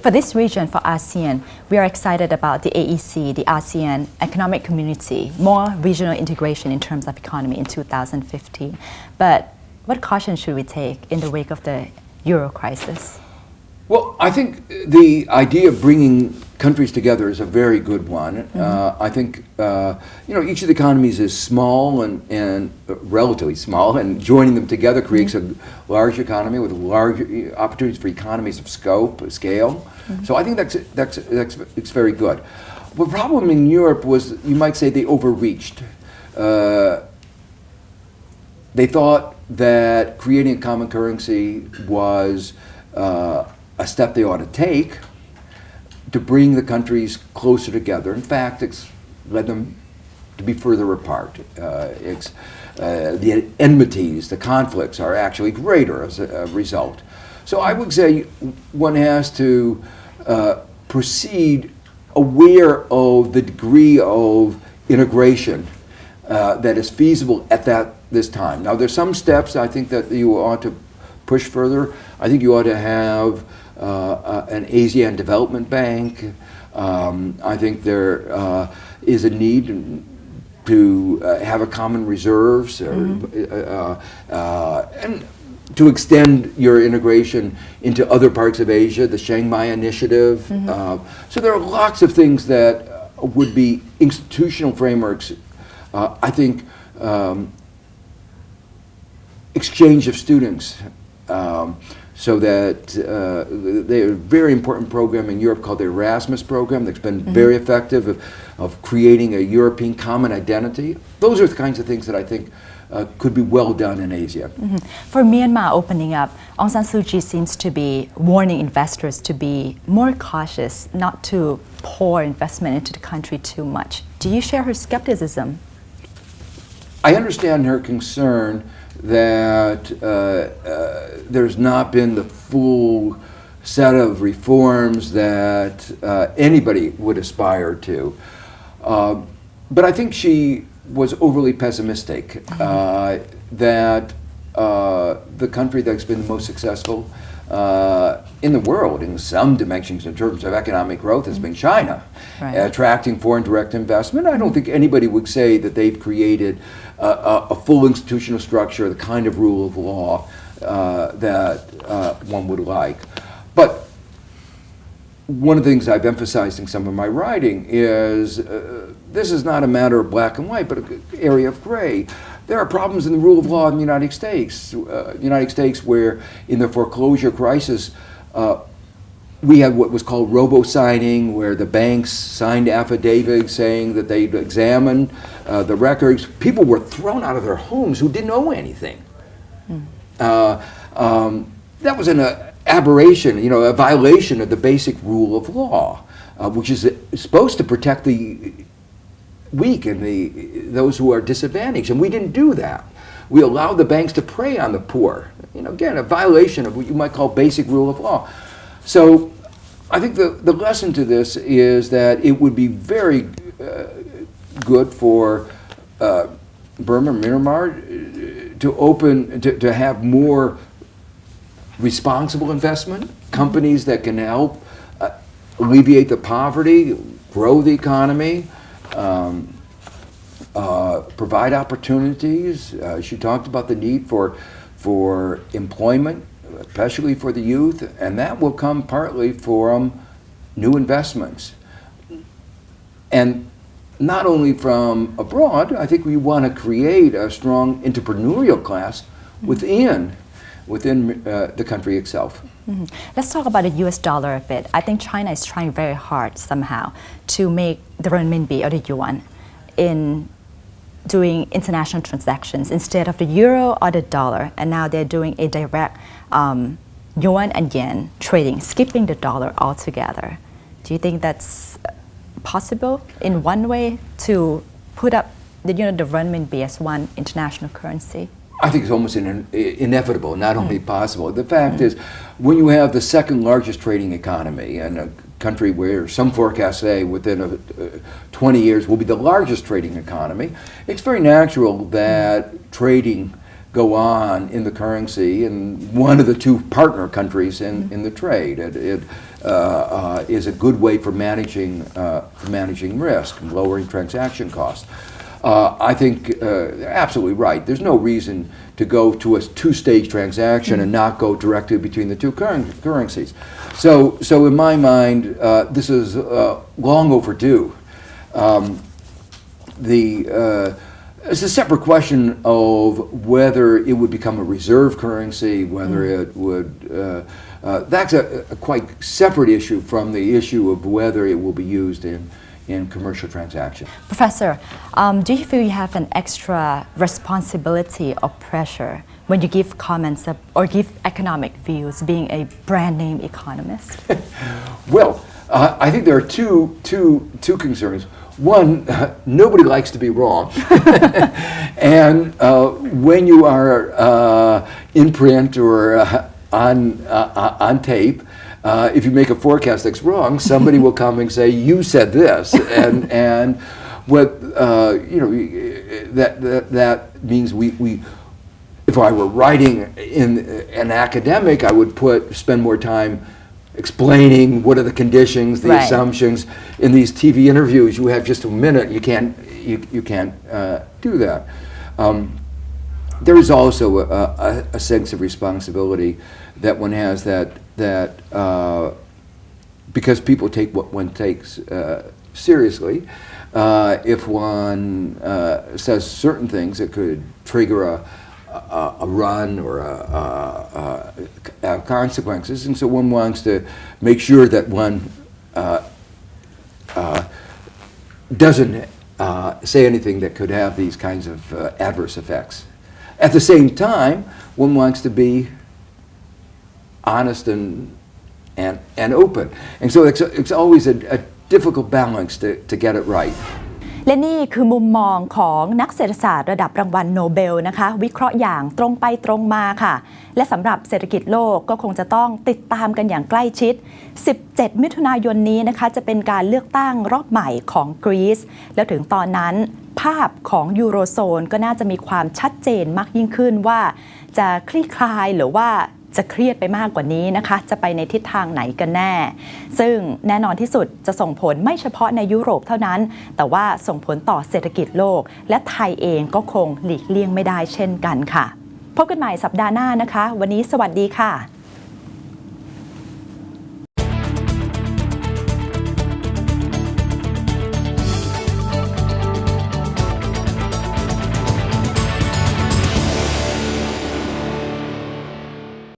For this region, for ASEAN, we are excited about the AEC, the ASEAN Economic Community, more regional integration in terms of economy in 2015. But what caution should we take in the wake of the Euro crisis? Well, I think the idea of bringing countries together is a very good one. I think each of the economies is small and relatively small, and joining them together creates a large economy with large opportunities for economies of scale. So I think it's very good. The problem in Europe was, you might say, they overreached. They thought that creating a common currency was a step they ought to take to bring the countries closer together. In fact, it's led them to be further apart. The enmities, the conflicts are actually greater as a result. So I would say one has to proceed aware of the degree of integration that is feasible at this time. Now, there's some steps I think that you ought to push further. I think you ought to have an ASEAN Development Bank. I think there is a need to have a common reserves and to extend your integration into other parts of Asia, the Shanghai Initiative. So there are lots of things that would be institutional frameworks. I think exchange of students. So that there's a very important program in Europe called the Erasmus program that's been very effective of creating a European common identity. Those are the kinds of things that I think could be well done in Asia. For Myanmar opening up, Aung San Suu Kyi seems to be warning investors to be more cautious, not to pour investment into the country too much. Do you share her skepticism? I understand her concern that there's not been the full set of reforms that anybody would aspire to. But I think she was overly pessimistic that the country that's been the most successful in the world in some dimensions in terms of economic growth has been China, attracting foreign direct investment. I don't think anybody would say that they've created a full institutional structure, the kind of rule of law that one would like. But one of the things I've emphasized in some of my writing is this is not a matter of black and white, but an area of gray. There are problems in the rule of law in the United States. Where in the foreclosure crisis, we had what was called robo-signing, where the banks signed affidavits saying that they'd examined the records. People were thrown out of their homes who didn't owe anything. That was an aberration, a violation of the basic rule of law, which is supposed to protect the weak and those who are disadvantaged, and we didn't do that. We allowed the banks to prey on the poor. Again, a violation of what you might call basic rule of law. So I think the lesson to this is that it would be very good for Burma, Myanmar, to have more responsible investment, companies that can help alleviate the poverty, grow the economy, provide opportunities. She talked about the need for employment, especially for the youth, and that will come partly from new investments. And not only from abroad, I think we want to create a strong entrepreneurial class within the country itself. Let's talk about the US dollar a bit. I think China is trying very hard somehow to make the renminbi or the yuan in doing international transactions instead of the euro or the dollar. And now they're doing a direct yuan and yen trading, skipping the dollar altogether. Do you think that's possible in one way to put up the renminbi as one international currency? I think it's almost inevitable, not only possible. The fact is, when you have the second largest trading economy and a country where some forecasts say within 20 years will be the largest trading economy, it's very natural that trading go on in the currency in one of the two partner countries in the trade. It is a good way for managing risk and lowering transaction costs. I think absolutely right. There's no reason to go to a two-stage transaction and not go directly between the two currencies. So in my mind, this is long overdue. It's a separate question of whether it would become a reserve currency, whether it would. That's a quite separate issue from the issue of whether it will be used in commercial transactions. Professor, do you feel you have an extra responsibility or pressure when you give comments or give economic views, being a brand name economist? Well, I think there are two concerns. One, nobody likes to be wrong, and when you are in print or on tape. If you make a forecast that's wrong, somebody will come and say, "You said this," and what that means we. If I were writing in an academic, I would spend more time explaining what are the conditions, the assumptions. In these TV interviews, you have just a minute. You can't do that. There is also a sense of responsibility that one has that because people take what one takes seriously, if one says certain things, it could trigger a run or consequences, and so one wants to make sure that one doesn't say anything that could have these kinds of adverse effects. At the same time, one wants to be honest and open, and so it's always a difficult balance to get it right. และนี่คือมุมมองของนักเศรษฐศาสตร์ระดับรางวัลโนเบลนะคะวิเคราะห์อย่างตรงไปตรงมาค่ะและสำหรับเศรษฐกิจโลกก็คงจะต้องติดตามกันอย่างใกล้ชิด17มิถุนายนนี้นะคะจะเป็นการเลือกตั้งรอบใหม่ของกรีซแล้วถึงตอนนั้นภาพของยูโรโซนก็น่าจะมีความชัดเจนมากยิ่งขึ้นว่าจะคลี่คลายหรือว่าจะเครียดไปมากกว่านี้นะคะจะไปในทิศทางไหนกันแน่ซึ่งแน่นอนที่สุดจะส่งผลไม่เฉพาะในยุโรปเท่านั้นแต่ว่าส่งผลต่อเศรษฐกิจโลกและไทยเองก็คงหลีกเลี่ยงไม่ได้เช่นกันค่ะพบกันใหม่สัปดาห์หน้านะคะวันนี้สวัสดีค่ะ